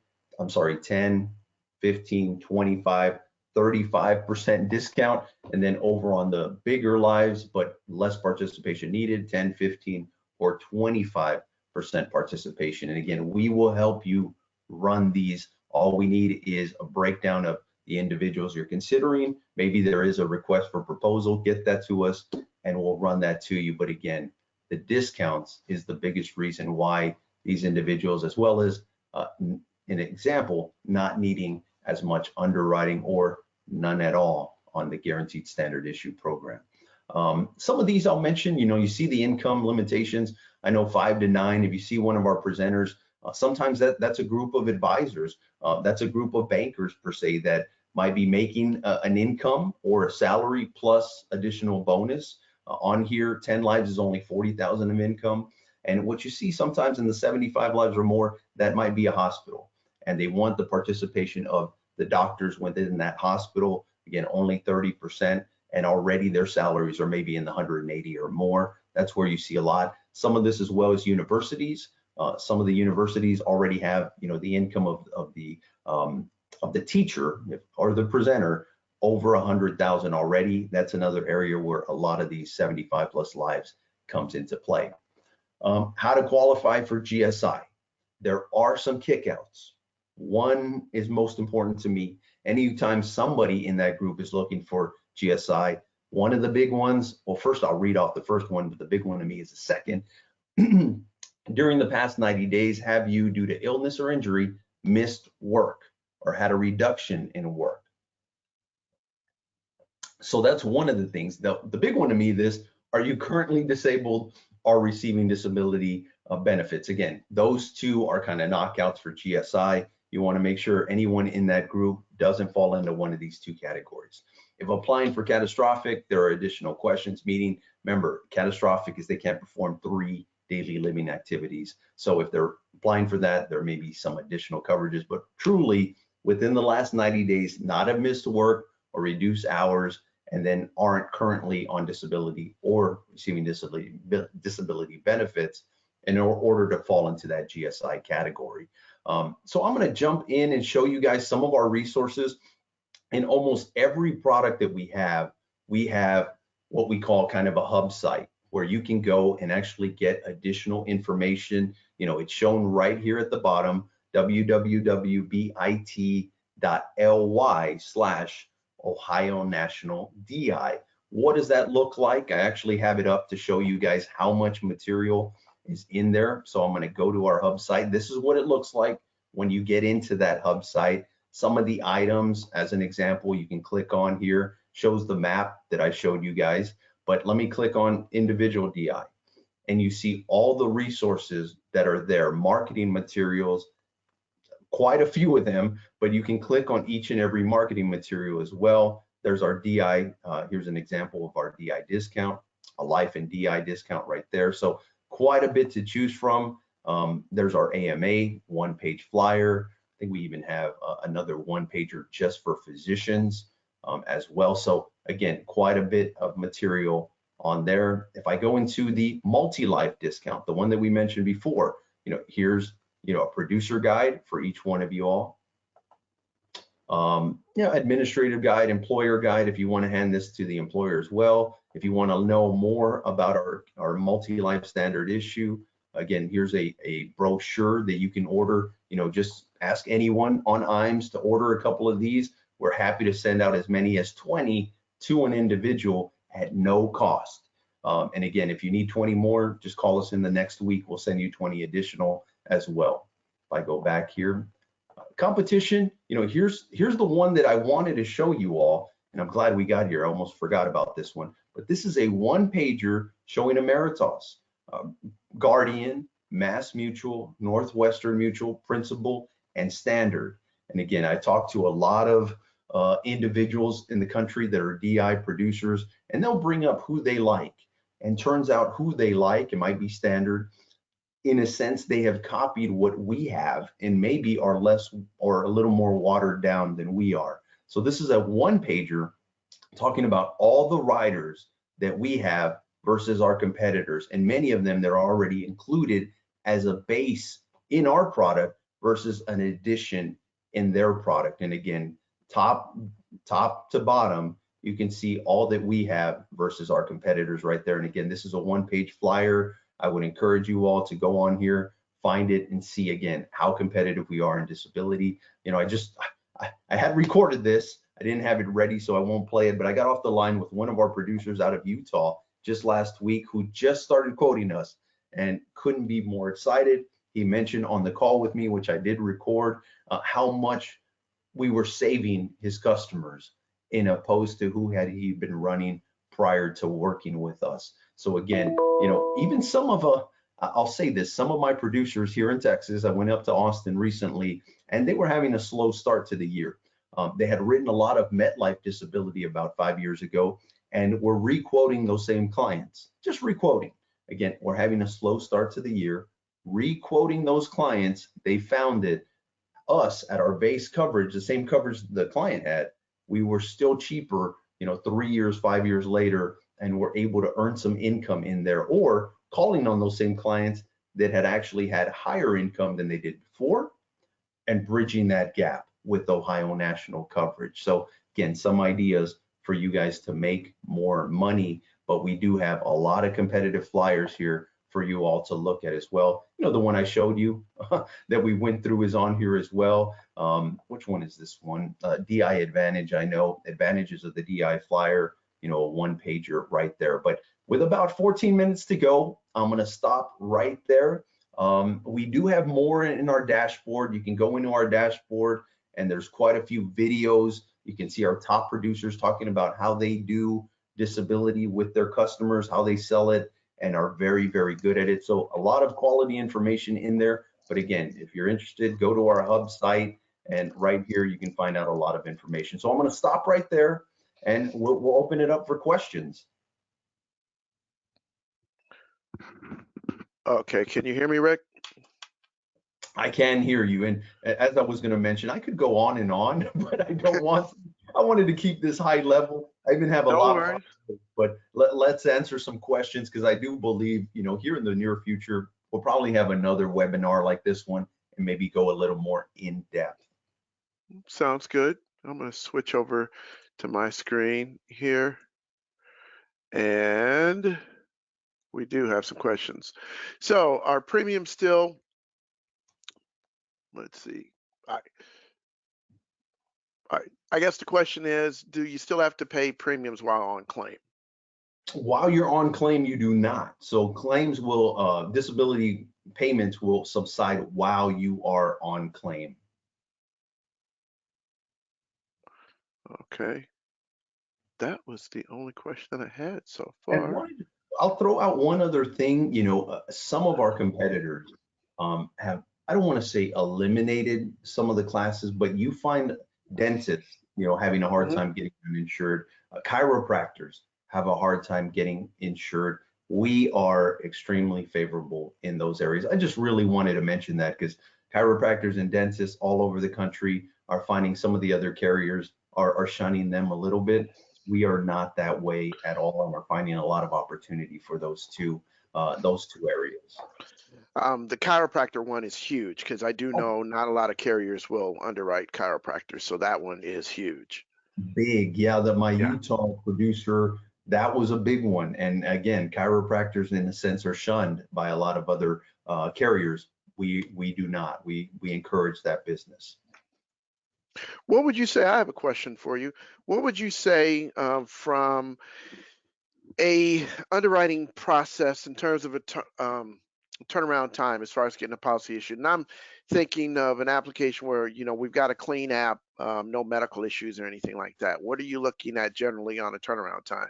15, 25, 35% discount. And then over on the bigger lives, but less participation needed, 10, 15, or 25% participation. And again, we will help you run these. All we need is a breakdown of the individuals you're considering. Maybe there is a request for proposal, get that to us and we'll run that to you. But again, the discounts is the biggest reason why these individuals, as well as an example, not needing as much underwriting or none at all on the guaranteed standard issue program. Some of these I'll mention, you see the income limitations. I know 5 to 9, if you see one of our presenters, sometimes that's a group of advisors. That's a group of bankers per se that might be making an income or a salary plus additional bonus. On here, 10 lives is only 40,000 of income. And what you see sometimes in the 75 lives or more, that might be a hospital. And they want the participation of the doctors within that hospital. Again, only 30%. And already their salaries are maybe in the 180 or more. That's where you see a lot. Some of this as well as universities. Some of the universities already have, the income of the teacher or the presenter over 100,000 already. That's another area where a lot of these 75 plus lives comes into play. How to qualify for GSI. There are some kickouts. One is most important to me. Anytime somebody in that group is looking for GSI, one of the big ones, well, first I'll read off the first one, but the big one to me is the second. During the past 90 days, have you, due to illness or injury, missed work or had a reduction in work? So that's one of the things. The big one to me is, are you currently disabled or receiving disability benefits? Again, those two are kind of knockouts for GSI. You want to make sure anyone in that group doesn't fall into one of these two categories. If applying for catastrophic, there are additional questions, meaning, remember, catastrophic is they can't perform 3 daily living activities. So if they're applying for that, there may be some additional coverages, but truly within the last 90 days, not have missed work or reduced hours, and then aren't currently on disability or receiving disability benefits in order to fall into that GSI category. So I'm going to jump in and show you guys some of our resources. In almost every product that we have what we call kind of a hub site where you can go and actually get additional information. You know, it's shown right here at the bottom, www.bit.ly/Ohio National DI. What does that look like? I actually have it up to show you guys how much material is in there. So I'm going to go to our hub site. This is what it looks like when you get into that hub site. Some of the items, as an example, you can click on here, shows the map that I showed you guys. But let me click on individual DI, and you see all the resources that are there, marketing materials, quite a few of them, but you can click on each and every marketing material as well. There's our DI. Here's an example of our DI discount, a life and DI discount right there. So quite a bit to choose from. There's our AMA one-page flyer. I think we even have another one-pager just for physicians as well. So again, quite a bit of material on there. If I go into the multi-life discount, the one that we mentioned before, you know, here's a producer guide for each one of you all. Administrative guide, employer guide, if you want to hand this to the employer as well. If you want to know more about our multi-life standard issue, again, here's a brochure that you can order. You know, just ask anyone on IMS to order a couple of these. We're happy to send out as many as 20 to an individual at no cost. And again, if you need 20 more, just call us in the next week. We'll send you 20 additional as well. If I go back here, competition, you know, here's the one that I wanted to show you all, and I'm glad we got here. I almost forgot about this one, but this is a one-pager showing Emeritus, Guardian, Mass Mutual, Northwestern Mutual, Principal, and Standard. And again, I talked to a lot of individuals in the country that are DI producers, and they'll bring up who they like. And turns out who they like, it might be Standard. In a sense, they have copied what we have and maybe are less or a little more watered down than we are. So this is a one-pager talking about all the riders that we have versus our competitors. And many of them, they're already included as a base in our product versus an addition in their product. And again, top to bottom, you can see all that we have versus our competitors right there. And again, this is a one-page flyer. I would encourage you all to go on here, find it, and see again how competitive we are in disability. You know, I had recorded this. I didn't have it ready, so I won't play it, but I got off the line with one of our producers out of Utah just last week who just started quoting us and couldn't be more excited. He mentioned on the call with me, which I did record, how much we were saving his customers in opposed to who had he been running prior to working with us. So again, you know, even some of I'll say this, some of my producers here in Texas, I went up to Austin recently, and they were having a slow start to the year. They had written a lot of MetLife disability about 5 years ago, and we're requoting those same clients, just requoting. Again, we're having a slow start to the year, requoting those clients. They found that us at our base coverage, the same coverage the client had, we were still cheaper, you know, 3 years, 5 years later, and we're able to earn some income in there, or calling on those same clients that had actually had higher income than they did before and bridging that gap with Ohio National coverage. So again, some ideas for you guys to make more money, but we do have a lot of competitive flyers here for you all to look at as well. You know, the one I showed you that we went through is on here as well. Which one is this one? DI Advantage. I know advantages of the DI flyer, you know, a one pager right there. But with about 14 minutes to go, I'm going to stop right there. We do have more in our dashboard. You can go into our dashboard and there's quite a few videos. You can see our top producers talking about how they do disability with their customers, how they sell it, and are very, very good at it. So a lot of quality information in there. But again, if you're interested, go to our hub site, and right here you can find out a lot of information. So I'm going to stop right there, and we'll open it up for questions. Okay, can you hear me, Rick? I can hear you, and as I was going to mention, I could go on and on, but I don't want to. I wanted to keep this high level. I even have a No lot worries. of, but let's answer some questions, because I do believe, you know, here in the near future, we'll probably have another webinar like this one and maybe go a little more in depth. Sounds good. I'm going to switch over to my screen here. And we do have some questions. So our premium still, let's see. I guess the question is, do you still have to pay premiums while on claim? While you're on claim, you do not. So claims will, disability payments will subside while you are on claim. Okay. That was the only question that I had so And far. I'll throw out one other thing. You know, some of our competitors have, I don't want to say eliminated some of the classes, but you find dentists, you know, having a hard time getting them insured. Chiropractors have a hard time getting insured. We are extremely favorable in those areas. I just really wanted to mention that, because chiropractors and dentists all over the country are finding some of the other carriers are shunning them a little bit. We are not that way at all, and we're finding a lot of opportunity for those two areas. The chiropractor one is huge, because I do know not a lot of carriers will underwrite chiropractors, so that one is huge. Big, yeah. My Yeah. Utah producer, that was a big one. And again, chiropractors in a sense are shunned by a lot of other carriers. We do not. We encourage that business. What would you say? I have a question for you. What would you say from a underwriting process in terms of a turnaround time as far as getting a policy issued? And I'm thinking of an application where, you know, we've got a clean app, no medical issues or anything like that. What are you looking at generally on a turnaround time?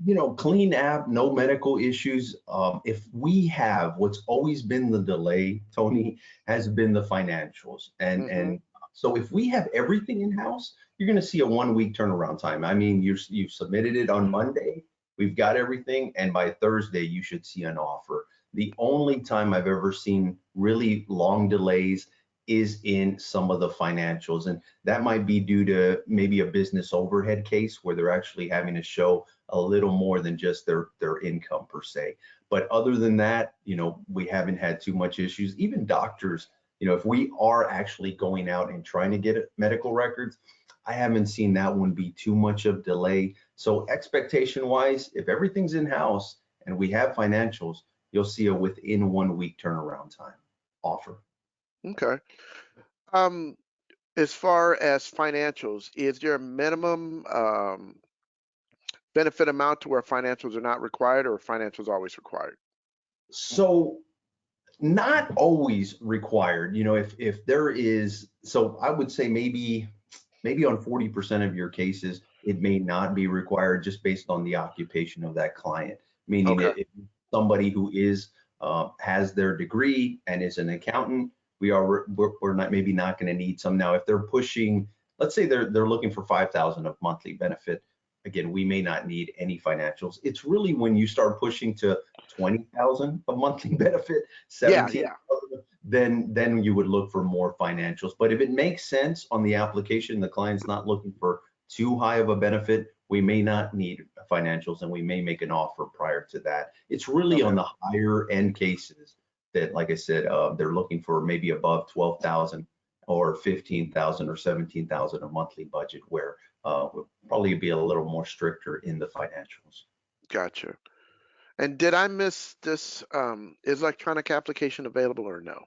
You know, clean app, no medical issues. If we have, what's always been the delay, Tony, has been the financials. And so if we have everything in house, you're going to see a 1 week turnaround time. I mean, you've submitted it on Monday, we've got everything, and by Thursday you should see an offer. The only time I've ever seen really long delays is in some of the financials, and that might be due to maybe a business overhead case where they're actually having to show a little more than just their income per se. But other than that, you know, we haven't had too much issues. Even doctors, you know, if we are actually going out and trying to get medical records, I haven't seen that one be too much of delay. So expectation wise, if everything's in house and we have financials, you'll see a within 1 week turnaround time offer. Okay. As far as financials, is there a minimum benefit amount to where financials are not required, or financials always required? So not always required. You know, if there is, so I would say maybe on 40% of your cases, it may not be required just based on the occupation of that client. Meaning Okay. if somebody who is has their degree and is an accountant, we're not maybe not going to need some. Now, if they're pushing, let's say they're looking for 5,000 of monthly benefit, again, we may not need any financials. It's really when you start pushing to 20,000 of monthly benefit, 17,000, then you would look for more financials. But if it makes sense on the application, the client's not looking for too high of a benefit, we may not need financials, and we may make an offer prior to that. It's really on the higher end cases that, like I said, they're looking for maybe above 12,000. or 15,000 or 17,000 a monthly budget, where we'll probably be a little more stricter in the financials. Gotcha. And did I miss this? Is electronic application available or no?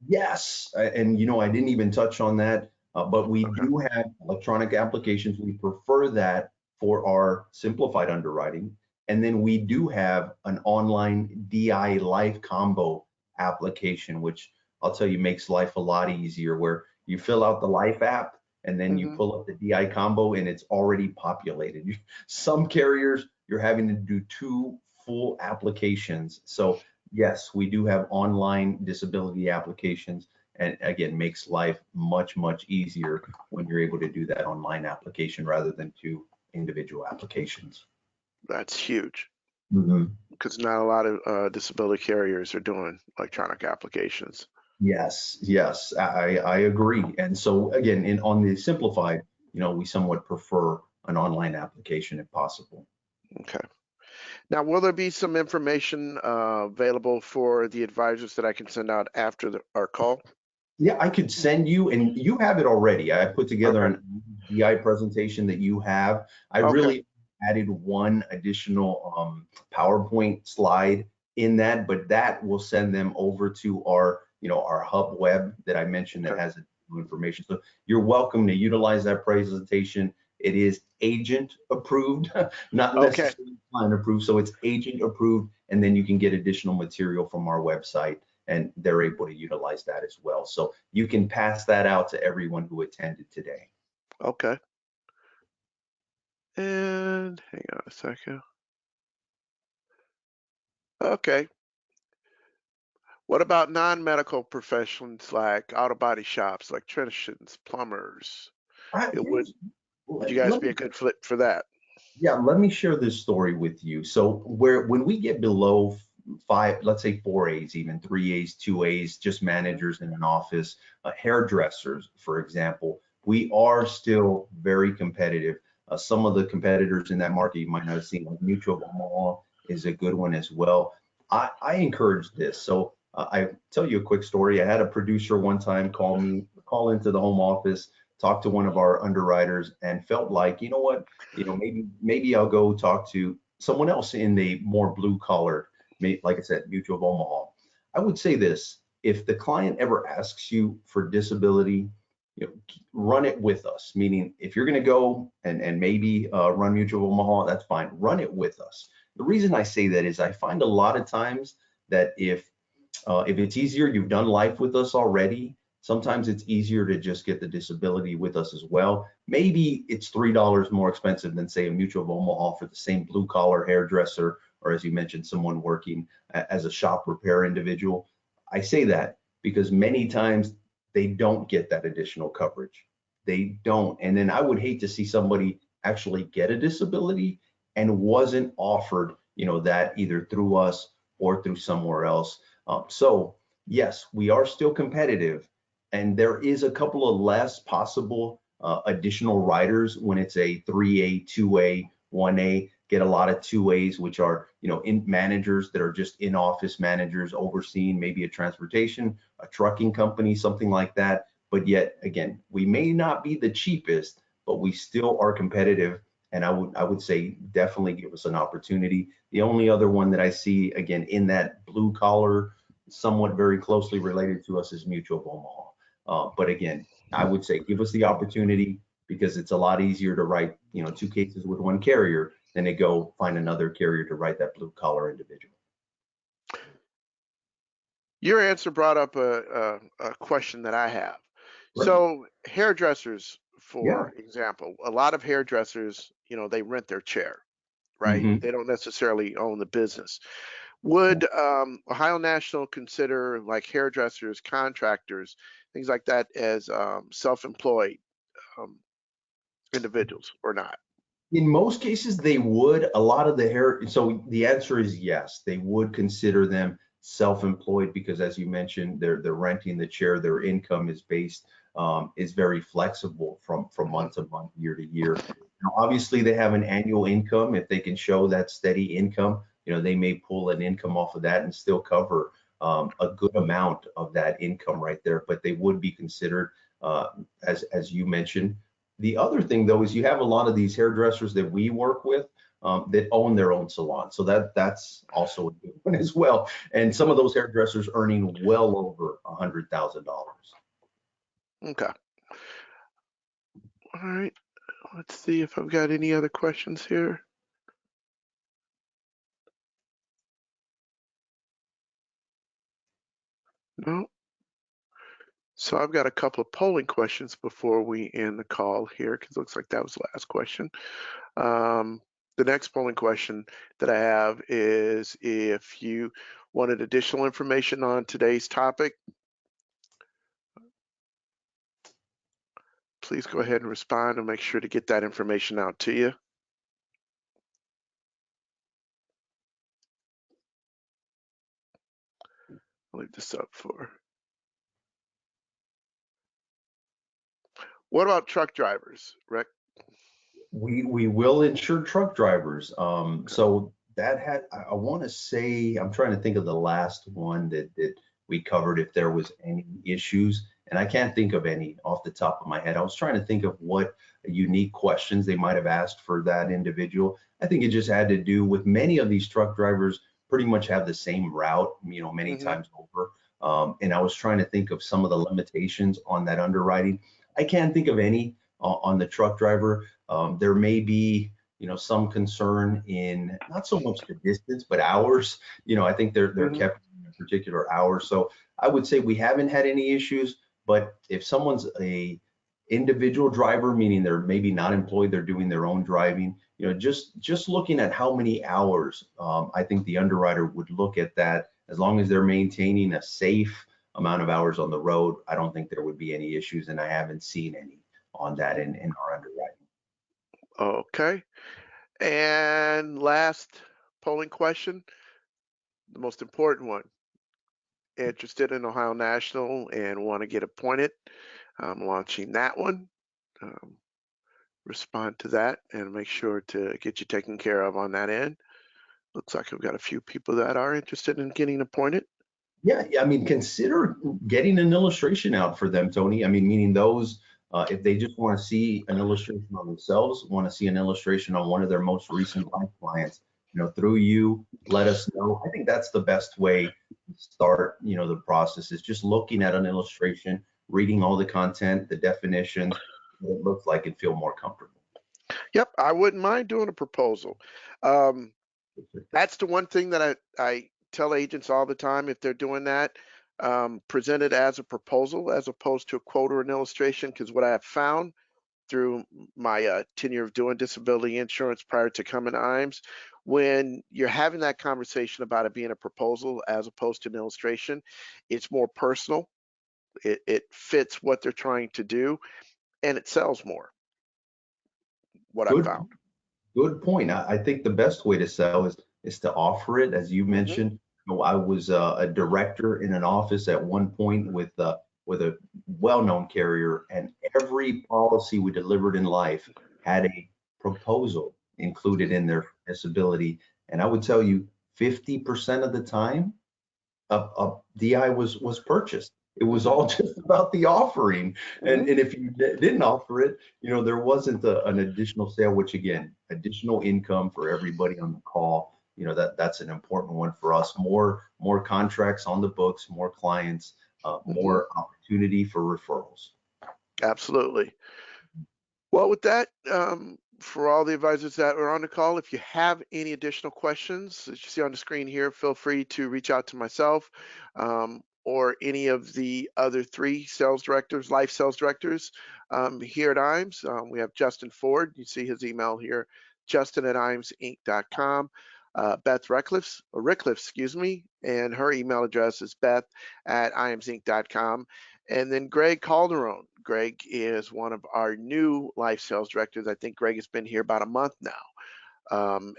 Yes, and I didn't even touch on that, but we Okay. do have electronic applications. We prefer that for our simplified underwriting. And then we do have an online DI life combo application, which I'll tell you makes life a lot easier, where you fill out the life app and then you Hmm. pull up the DI combo and it's already populated. Some carriers, you're having to do 2 full applications. So yes, we do have online disability applications, and again, makes life much, much easier when you're able to do that online application rather than 2 individual applications. That's huge Mhm. because not a lot of disability carriers are doing electronic applications. Yes, yes, I agree. And so again, on the simplified, we somewhat prefer an online application if possible. Okay. Now, will there be some information available for the advisors that I can send out after our call? Yeah, I could send you, and you have it already. I put together Okay. an DI presentation that you have. I Okay. really added one additional PowerPoint slide in that, but that will send them over to our hub web that I mentioned that Okay. has information. So you're welcome to utilize that presentation. It is agent approved, not Okay. necessarily client approved. So it's agent approved, and then you can get additional material from our website, and they're able to utilize that as well. So you can pass that out to everyone who attended today. Okay. And hang on a second. Okay. What about non-medical professions like auto body shops, electricians, plumbers? It Here's, would you guys let be me, a good fit for that? yeah, let me share this story with you. So when we get below 5, let's say 4 A's, even 3 A's, 2 A's, just Mhm. managers in an office, hairdressers, for example, we are still very competitive. Some of the competitors in that market you might not have seen, like Mutual of Omaha is a good one as well. I encourage this. So I tell you a quick story. I had a producer one time call into the home office, talk to one of our underwriters, and felt like, you know what, maybe I'll go talk to someone else in the more blue collar, like I said, Mutual of Omaha. I would say this: if the client ever asks you for disability, run it with us. Meaning, if you're going to go and maybe run Mutual of Omaha, that's fine. Run it with us. The reason I say that is I find a lot of times that if it's easier, you've done life with us already. Sometimes it's easier to just get the disability with us as well. Maybe it's $3 more expensive than, say, a Mutual of Omaha for the same blue collar hairdresser, or as you mentioned, someone working as a shop repair individual. I say that because many times they don't get that additional coverage. They don't. And then I would hate to see somebody actually get a disability and wasn't offered, that either through us or through somewhere else. So yes, we are still competitive, and there is a couple of less possible additional riders when it's a 3A, 2A, 1A. Get a lot of 2As, which are in managers that are just in office managers overseeing maybe a transportation, a trucking company, something like that. But yet again, we may not be the cheapest, but we still are competitive. And I would say definitely give us an opportunity. The only other one that I see again in that blue collar, somewhat very closely related to us, is Mutual of Omaha. But again, I would say give us the opportunity, because it's a lot easier to write 2 cases with one carrier than to go find another carrier to write that blue collar individual. Your answer brought up a question that I have. Right. So hairdressers, Yeah. for example, a lot of hairdressers, they rent their chair, right? Hmm. They don't necessarily own the business. Would Ohio National consider like hairdressers, contractors, things like that as self-employed um, individuals or not? In most cases, they would. A lot of the hair. So the answer is yes. They would consider them self-employed because, as you mentioned, they're renting the chair. Their income is very flexible from Hmm. month to month, year to year. Now, obviously, they have an annual income. If they can show that steady income, they may pull an income off of that and still cover a good amount of that income right there. But they would be considered. as you mentioned. The other thing, though, is you have a lot of these hairdressers that we work with that own their own salon. So that's also a good one as well. And some of those hairdressers earning well over $100,000. Okay. All right. Let's see if I've got any other questions here. No. So I've got a couple of polling questions before we end the call here, because it looks like that was the last question. The next polling question that I have is if you wanted additional information on today's topic, please go ahead and respond and make sure to get that information out to you. I'll leave this up for. What about truck drivers, Rick? We will insure truck drivers. So that had, I want to say, I'm trying to think of the last one that we covered if there was any issues, and I can't think of any off the top of my head. I was trying to think of what unique questions they might have asked for that individual. I think it just had to do with many of these truck drivers pretty much have the same route, many times over. And I was trying to think of some of the limitations on that underwriting. I can't think of any on the truck driver. There may be, some concern in not so much the distance, but hours. I think they're kept in a particular hour. So I would say we haven't had any issues. But if someone's a individual driver, meaning they're maybe not employed, they're doing their own driving, just looking at how many hours, I think the underwriter would look at that. As long as they're maintaining a safe amount of hours on the road, I don't think there would be any issues, and I haven't seen any on that in our underwriting. Okay. And last polling question, the most important one. Interested in Ohio National and want to get appointed? I'm launching that one. Respond to that and make sure to get you taken care of on that end. Looks like I've got a few people that are interested in getting appointed. Yeah, I mean, consider getting an illustration out for them, Tony. I mean, meaning those, if they just want to see an illustration on themselves, want to see an illustration on one of their most recent life clients, through you, let us know. I think that's the best way to start, the process is just looking at an illustration, reading all the content, the definitions, what it looks like, and feel more comfortable. Yep, I wouldn't mind doing a proposal. That's the one thing that I tell agents all the time if they're doing that, present it as a proposal as opposed to a quote or an illustration, because what I have found through my tenure of doing disability insurance prior to coming to IAMS, when you're having that conversation about it being a proposal as opposed to an illustration, it's more personal. It fits what they're trying to do, and it sells more. What I found. Good point. I think the best way to sell is to offer it, as you mentioned. I was a director in an office at one point with a well-known carrier, and every policy we delivered in life had a proposal included in their disability. And I would tell you, 50% of the time, a DI was purchased. It was all just about the offering. And if you didn't offer it, there wasn't an additional sale, which again, additional income for everybody on the call. That's an important one for us. More contracts on the books, more clients, more opportunity for referrals. Absolutely. Well, with that, for all the advisors that are on the call, if you have any additional questions, as you see on the screen here, feel free to reach out to myself or any of the other three sales directors, life sales directors here at IAMS. We have Justin Ford. You see his email here, justin@imsinc.com. Beth Rickliff, excuse me, and her email address is beth@imsinc.com. And then Greg Calderon. Greg is one of our new life sales directors. I think Greg has been here about a month now.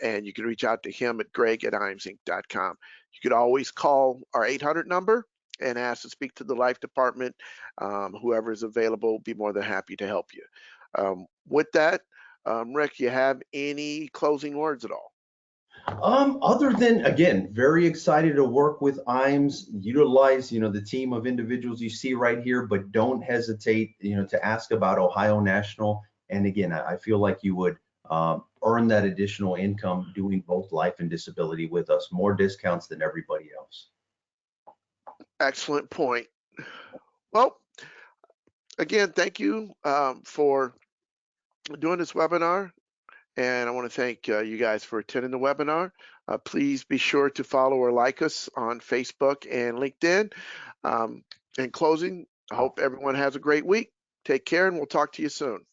And you can reach out to him at greg@imsinc.com. You could always call our 800 number and ask to speak to the life department. Whoever is available will be more than happy to help you. With that, Rick, you have any closing words at all? Other than, again, very excited to work with IAMS, utilize, the team of individuals you see right here, but don't hesitate, to ask about Ohio National. And again, I feel like you would earn that additional income doing both life and disability with us, more discounts than everybody else. Excellent point. Well, again, thank you for doing this webinar. And I want to thank you guys for attending the webinar. Please be sure to follow or like us on Facebook and LinkedIn. In closing, I hope everyone has a great week. Take care, and we'll talk to you soon.